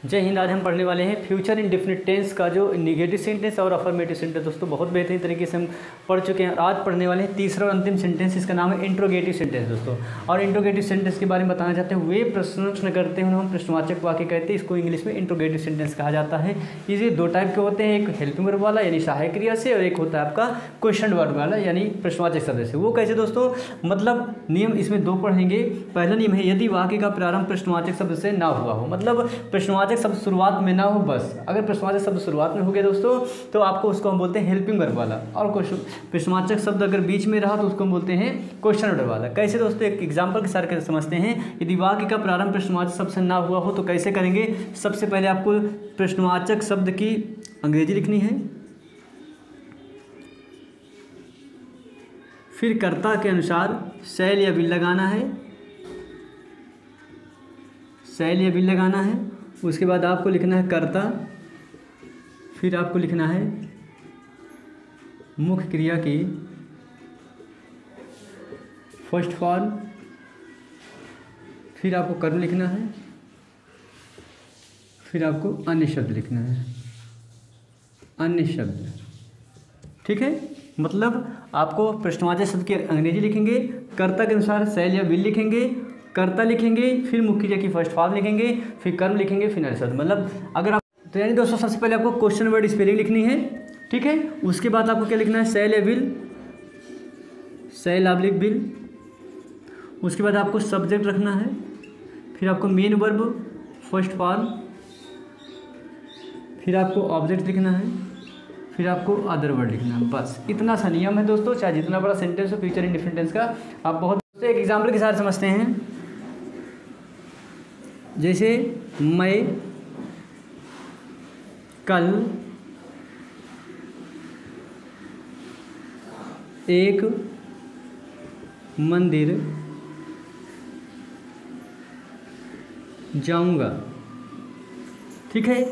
जय हिंद। आज हम पढ़ने वाले हैं फ्यूचर इंडेफिनिट टेंस का जो निगेटिव सेंटेंस और अफर्मेटिव सेंटेंस। दोस्तों बहुत बेहतरीन तरीके से हम पढ़ चुके हैं और आज पढ़ने वाले हैं तीसरा और अंतिम सेंटेंस। इसका नाम है इंट्रोगेटिव सेंटेंस दोस्तों। और इंट्रोगेटिव सेंटेंस के बारे में बताना चाहते हैं, वे प्रश्न करते हैं हम प्रश्नवाचक वाक्य कहते हैं। इसको इंग्लिश में इंट्रोगेटिव सेंटेंस कहा जाता है। ये दो टाइप के होते हैं, एक हेल्पिंग वर्ब वाला यानी सहायक क्रिया से, और एक होता है आपका क्वेश्चन वर्ब वाला यानी प्रश्नवाचक शब्द से। वो कैसे दोस्तों, मतलब नियम इसमें दो पढ़ेंगे। पहला नियम है, यदि वाक्य का प्रारंभ प्रश्नवाचक शब्द से ना हुआ हो, मतलब प्रश्नवाचक शब्द शुरुआत में ना हो बस। अगर प्रश्नवाचक शब्द शुरुआत में हो गया दोस्तों तो आपको उसको हम बोलते हैं हेल्पिंग वर्ब वाला, और प्रश्नवाचक शब्द अगर बीच में रहा तो उसको हम बोलते हैं क्वेश्चन वर्ब वाला। कैसे दोस्तों, एक एग्जांपल के साथ समझते हैं। यदि वाक्य का प्रारंभ प्रश्नवाचक शब्द से ना हुआ हो तो कैसे करेंगे। सबसे पहले आपको प्रश्नवाचक शब्द की अंग्रेजी लिखनी है, फिर कर्ता के अनुसार शैल या विल लगाना है, शैल या विल लगाना है। उसके बाद आपको लिखना है कर्ता, फिर आपको लिखना है मुख्य क्रिया की फर्स्ट फॉर्म, फिर आपको कर्म लिखना है, फिर आपको अन्य शब्द लिखना है, अन्य शब्द। ठीक है, मतलब आपको प्रश्नवाचक शब्द की अंग्रेजी लिखेंगे, कर्ता के अनुसार शैल या विल लिखेंगे, कर्ता लिखेंगे, फिर मुख्य क्रिया की फर्स्ट फॉर्म लिखेंगे, फिर कर्म लिखेंगे, फिर अन्य शब्द। मतलब अगर आप तो यानी दोस्तों सबसे पहले आपको क्वेश्चन वर्ड स्पेलिंग लिखनी है। ठीक है, उसके बाद आपको क्या लिखना है, शैल या विल, शैल ऑब्लिक विल। उसके बाद आपको सब्जेक्ट रखना है, फिर आपको मेन वर्ब फर्स्ट फॉर्म, फिर आपको ऑब्जेक्ट लिखना है, फिर आपको अदर वर्ड लिखना है। बस इतना सा नियम है दोस्तों, चाहे जितना बड़ा सेंटेंस हो फ्यूचर इंडेफिनिट टेंस का। आप बहुत एक एग्जाम्पल के साथ समझते हैं। जैसे मैं कल एक मंदिर जाऊंगा। ठीक है,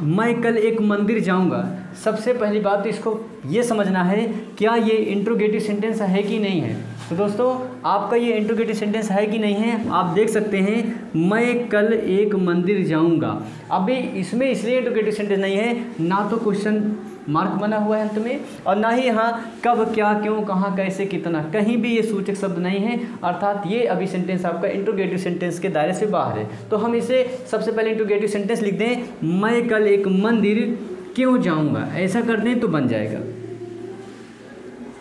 मैं कल एक मंदिर जाऊंगा। सबसे पहली बात तो इसको ये समझना है, क्या ये इंट्रोगेटिव सेंटेंस है कि नहीं है। तो दोस्तों आपका ये इंट्रोगेटिव सेंटेंस है कि नहीं है, आप देख सकते हैं मैं कल एक मंदिर जाऊंगा। अभी इसमें इसलिए इंट्रोगेटिव सेंटेंस नहीं है, ना तो क्वेश्चन मार्क बना हुआ है अंत में, और ना ही यहाँ कब, क्या, क्यों, कहाँ, कैसे, कितना, कहीं भी ये सूचक शब्द नहीं है। अर्थात ये अभी सेंटेंस आपका इंट्रोगेटिव सेंटेंस के दायरे से बाहर है। तो हम इसे सबसे पहले इंट्रोगेटिव सेंटेंस लिख दें, मैं कल एक मंदिर क्यों जाऊंगा। ऐसा कर दें तो बन जाएगा,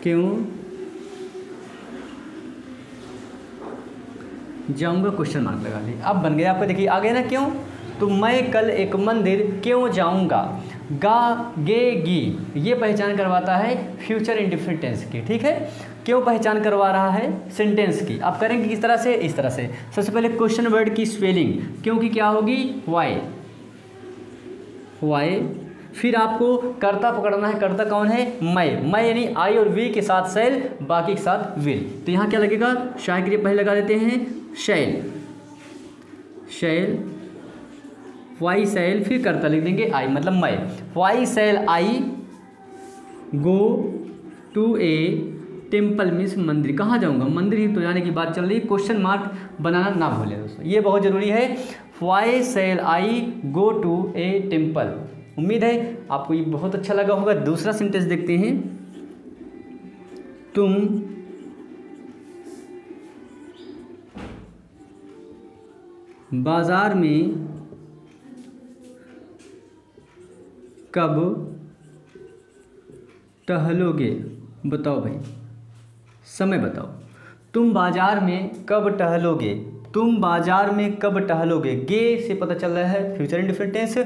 क्यों जाऊंगा क्वेश्चन मार्क लगा ली। अब बन गया आपका, देखिए आ गया ना क्यों। तो मैं कल एक मंदिर क्यों जाऊंगा। गा, गे, गी ये पहचान करवाता है फ्यूचर इंडेफिनिट टेंस की। ठीक है, क्यों पहचान करवा रहा है सेंटेंस की। आप करेंगे किस तरह से, इस तरह से। सबसे पहले क्वेश्चन वर्ड की स्पेलिंग, क्योंकि क्या होगी, वाई, वाई। फिर आपको कर्ता पकड़ना है, कर्ता कौन है, मैं यानी आई और वी के साथ शैल, बाकी के साथ विल। तो यहाँ क्या लगेगा, सहायक क्रिया पहले लगा देते हैं, शैल, शैल, वाई शैल, फिर कर्ता लिख देंगे आई, मतलब मैं। Why shall I go to a temple means मंदिर। कहाँ जाऊँगा, मंदिर ही तो जाने की बात चल रही है। क्वेश्चन मार्क बनाना ना भूलें दोस्तों, ये बहुत ज़रूरी है। Why shall I go to a temple. उम्मीद है आपको ये बहुत अच्छा लगा होगा। दूसरा सेंटेंस देखते हैं, तुम बाजार में कब टहलोगे। बताओ भाई, समय बताओ। तुम बाजार में कब टहलोगे, तुम बाजार में कब टहलोगे। गे से पता चल रहा है फ्यूचर इंडेफिनिट टेंस,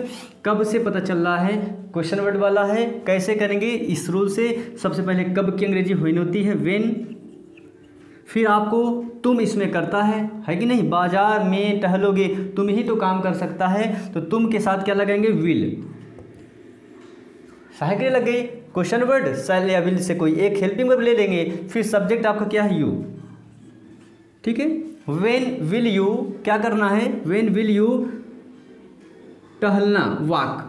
कब से पता चल रहा है क्वेश्चन वर्ड वाला है। कैसे करेंगे, इस रूल से। सबसे पहले कब की अंग्रेजी व्हेन होती है, व्हेन। फिर आपको तुम इसमें करता है कि नहीं, बाजार में टहलोगे, तुम ही तो काम कर सकता है। तो तुम के साथ क्या लगाएंगे, विल, सहायक लग गई। क्वेश्चन वर्ड शैल या विल से कोई एक हेल्पिंग वर्ब ले लेंगे, फिर सब्जेक्ट आपका क्या है, यू। ठीक है, व्हेन विल यू क्या करना है, व्हेन विल यू टहलना, walk,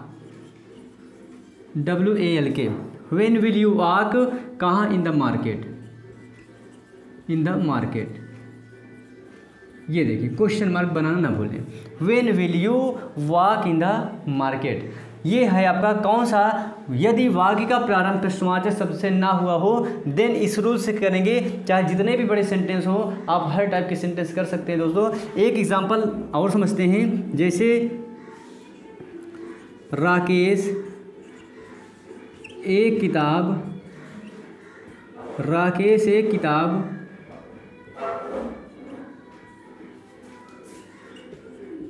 WALK, when will you walk, कहाँ, in the market, in the market. ये देखिए क्वेश्चन मार्क बनाना ना भूलें। When will you walk in the market, ये है आपका कौन सा, यदि वाक्य का प्रारंभ प्रश्नवाचक शब्द से ना हुआ हो देन इस रूल से करेंगे, चाहे जितने भी बड़े सेंटेंस हो आप हर टाइप के सेंटेंस कर सकते हैं दोस्तों। एक एग्जांपल और समझते हैं, जैसे राकेश एक किताब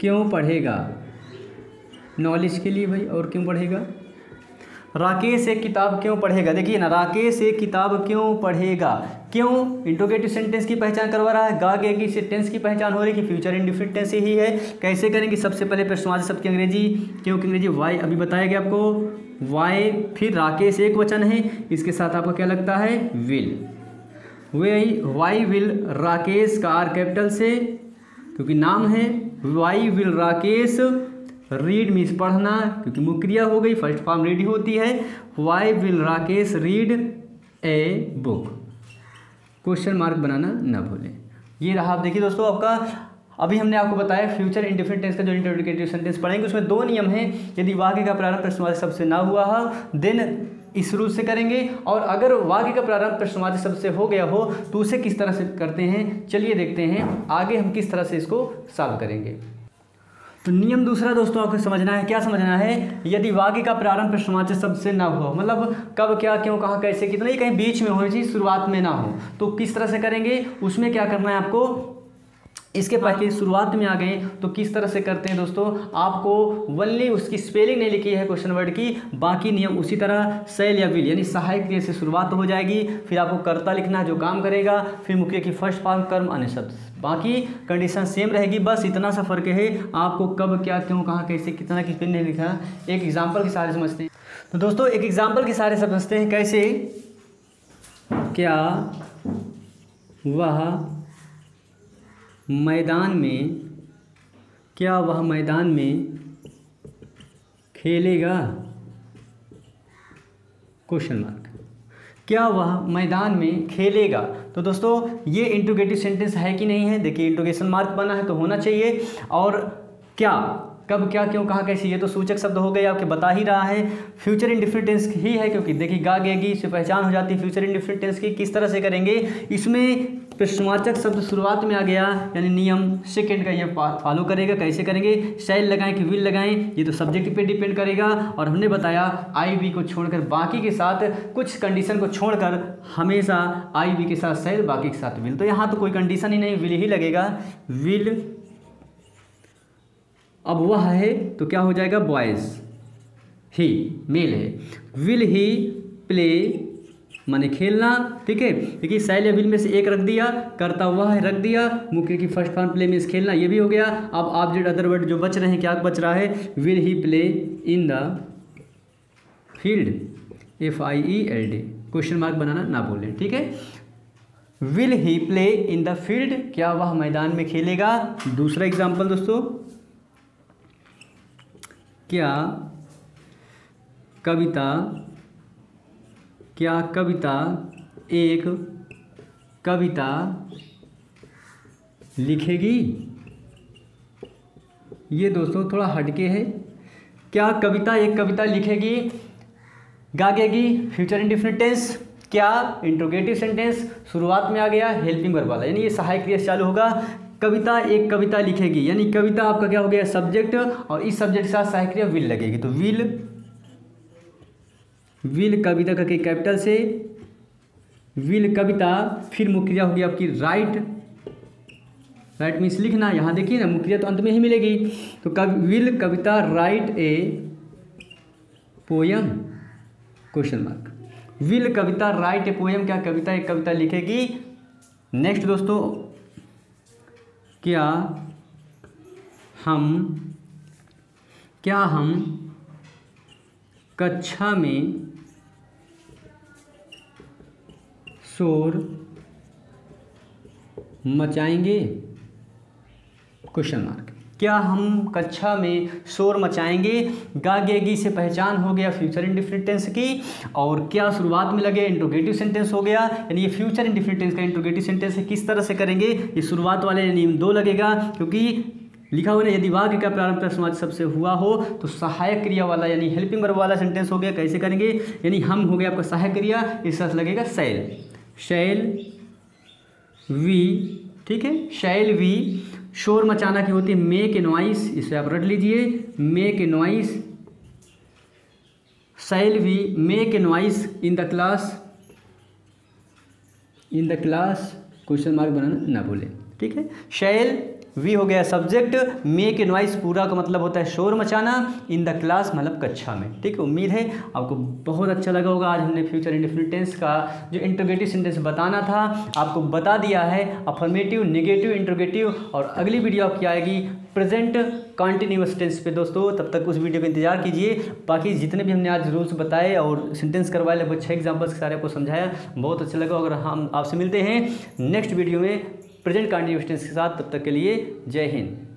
क्यों पढ़ेगा, नॉलेज के लिए भाई, और क्यों पढ़ेगा, राकेश एक किताब क्यों पढ़ेगा। देखिए ना, राकेश एक किताब क्यों पढ़ेगा, क्यों इंट्रोगेटिव सेंटेंस की पहचान करवा रहा है, गा गेगी से टेंस की पहचान हो रही है कि फ्यूचर इंडेफिनिट टेंस ही है। कैसे करेंगे, सबसे पहले प्रश्नवाचक शब्द की अंग्रेजी, क्यों की अंग्रेजी वाई, अभी बताया गया आपको वाई, फिर राकेश एक वचन है, इसके साथ आपको क्या लगता है विल, वाई विल राकेश का आर कैपिटल से क्योंकि नाम है, why will Rakesh read means पढ़ना क्योंकि मुख्य क्रिया हो गई, फर्स्ट फॉर्म रीड होती है, why will Rakesh read a book, question mark बनाना ना भूलें। ये रहा, आप देखिए दोस्तों आपका, अभी हमने आपको बताया फ्यूचर इंडेफिनिट टेंस का जो इंट्रोगेटिव सेंटेंस पढ़ेंगे उसमें दो नियम हैं, यदि वाक्य का प्रारंभ प्रश्नवाचक शब्द से ना हुआ हो देन इस रूल से करेंगे, और अगर वाक्य का प्रारंभ प्रश्नवाचक शब्द से हो गया हो तो उसे किस तरह से करते हैं, चलिए देखते हैं आगे हम किस तरह से इसको सॉल्व करेंगे। तो नियम दूसरा दोस्तों आपको समझना है, क्या समझना है, यदि वाक्य का प्रारंभ प्रश्नवाचक शब्द से ना हुआ, मतलब कब क्या क्यों कहाँ कैसे कितना, ये कहीं बीच में होनी चाहिए, शुरुआत में ना हो, तो किस तरह से करेंगे, उसमें क्या करना है आपको, इसके पहले शुरुआत में आ गए तो किस तरह से करते हैं दोस्तों, आपको वनली उसकी स्पेलिंग नहीं लिखी है क्वेश्चन वर्ड की, बाकी नियम उसी तरह शैल या विल यानी सहायक क्रिया से शुरुआत हो जाएगी, फिर आपको कर्ता लिखना है जो काम करेगा, फिर मुख्य की फर्स्ट फॉर्म कर्म अन्य शब्द, बाकी कंडीशन सेम रहेगी, बस इतना सा फर्क है, आपको कब क्या क्यों कहाँ कैसे कितना की स्पेलिंग नहीं लिखा। एक एग्जाम्पल के सारे समझते हैं, तो दोस्तों एक एग्जाम्पल के सारे समझते हैं, कैसे, क्या वह मैदान में खेलेगा, क्वेश्चन मार्क, क्या वह मैदान में खेलेगा। तो दोस्तों ये इंट्रोगेटिव सेंटेंस है कि नहीं है, देखिए इंट्रोगेशन मार्क बना है तो होना चाहिए, और क्या कब क्या क्यों कहाँ कैसे, ये तो सूचक शब्द हो गए आपके बता ही रहा है, फ्यूचर इंडेफिनिट टेंस ही है क्योंकि देखिए गा गेगी से पहचान हो जाती है फ्यूचर इंडेफिनिट टेंस की। किस तरह से करेंगे, इसमें प्रश्नवाचक शब्द शुरुआत में आ गया यानी नियम सेकंड का ये फॉलो करेगा, कैसे करेंगे, शैल लगाएं कि विल लगाएं, ये तो सब्जेक्ट पे डिपेंड करेगा, और हमने बताया आई वी को छोड़कर बाकी के साथ, कुछ कंडीशन को छोड़कर हमेशा आई वी के साथ शैल, बाकी के साथ विल, तो यहाँ तो कोई कंडीशन ही नहीं, विल ही लगेगा, विल, अब वह है तो क्या हो जाएगा बॉयज़, ही मेल है, विल ही प्ले माने खेलना, ठीक है, देखिए शैल या विल में से एक रख दिया, करता वह है रख दिया, मुख्य की फर्स्ट फॉर्म प्ले मीन्स खेलना, ये भी हो गया। अब ऑब्जेक्ट अदर वर्ड जो बच रहे हैं, क्या बच रहा है, will he play in the field, FIELD, question mark बनाना ना भूलें, ठीक है, will he play in the field, क्या वह मैदान में खेलेगा। दूसरा एग्जाम्पल दोस्तों, क्या कविता एक कविता लिखेगी, ये दोस्तों थोड़ा हटके है, क्या कविता एक कविता लिखेगी, गागेगी फ्यूचर इंडेफिनिट टेंस, क्या इंट्रोगेटिव सेंटेंस शुरुआत में आ गया हेल्पिंग वर्ब वाला यानी ये सहायक क्रिया से चालू होगा, कविता एक कविता लिखेगी यानी कविता आपका क्या हो गया सब्जेक्ट, और इस सब्जेक्ट के साथ सहायक क्रिया विल लगेगी, तो विल कविता का कैपिटल से, विल कविता, फिर मुख्य क्रिया होगी आपकी राइट मीन्स लिखना, यहाँ देखिए ना मुख्य क्रिया तो अंत में ही मिलेगी, तो will Kavita right A poem, question mark, will Kavita right A poem, क्या कविता एक कविता लिखेगी। नेक्स्ट दोस्तों, क्या हम कक्षा में शोर मचाएंगे, क्वेश्चन मार्क, क्या हम कक्षा में शोर मचाएंगे? गा गेगी से पहचान हो गया फ्यूचर इंडेफिनिट टेंस की। और क्या शुरुआत में लगे? इंट्रोगेटिव सेंटेंस हो गया, यानी ये फ्यूचर इंडेफिनिट टेंस का इंट्रोगेटिव सेंटेंस है। किस तरह से करेंगे? ये शुरुआत वाले यानी 2 लगेगा, क्योंकि लिखा हुआ है यदि वाक्य का प्रारंभ प्रश्नवाची शब्द से हुआ हो तो सहायक क्रिया वाला यानी हेल्पिंग वर्ब वाला सेंटेंस हो गया। कैसे करेंगे? यानी हम हो गया आपका सहायक क्रिया, इस तरह से लगेगा शैल, शैल वी, ठीक है, शैल वी। शोर मचाना की होती है मेक ए नॉइस, इसे आप रट लीजिए, make a noise, shall we make a noise in the class, in the class, question mark बनाना ना भूलें, ठीक है। शैल वी हो गया सब्जेक्ट, मेक ए नॉइस पूरा का मतलब होता है शोर मचाना, इन द क्लास मतलब कक्षा में, ठीक है। उम्मीद है आपको बहुत अच्छा लगा होगा। आज हमने फ्यूचर इंडेफिनिट टेंस का जो इंट्रोगेटिव सेंटेंस बताना था आपको बता दिया है, अफर्मेटिव, नेगेटिव, इंट्रोगेटिव। और अगली वीडियो आपकी आएगी प्रेजेंट कंटिन्यूअस टेंस पे दोस्तों, तब तक उस वीडियो का इंतजार कीजिए। बाकी जितने भी हमने आज रूल्स बताए और सेंटेंस करवाए, लगभग 6 एग्जाम्पल्स के सारे आपको समझाया, बहुत अच्छा लगा। अगर हम आपसे मिलते हैं नेक्स्ट वीडियो में प्रेजेंट कंटिन्यूअस टेंस के साथ, तब तक के लिए जय हिंद।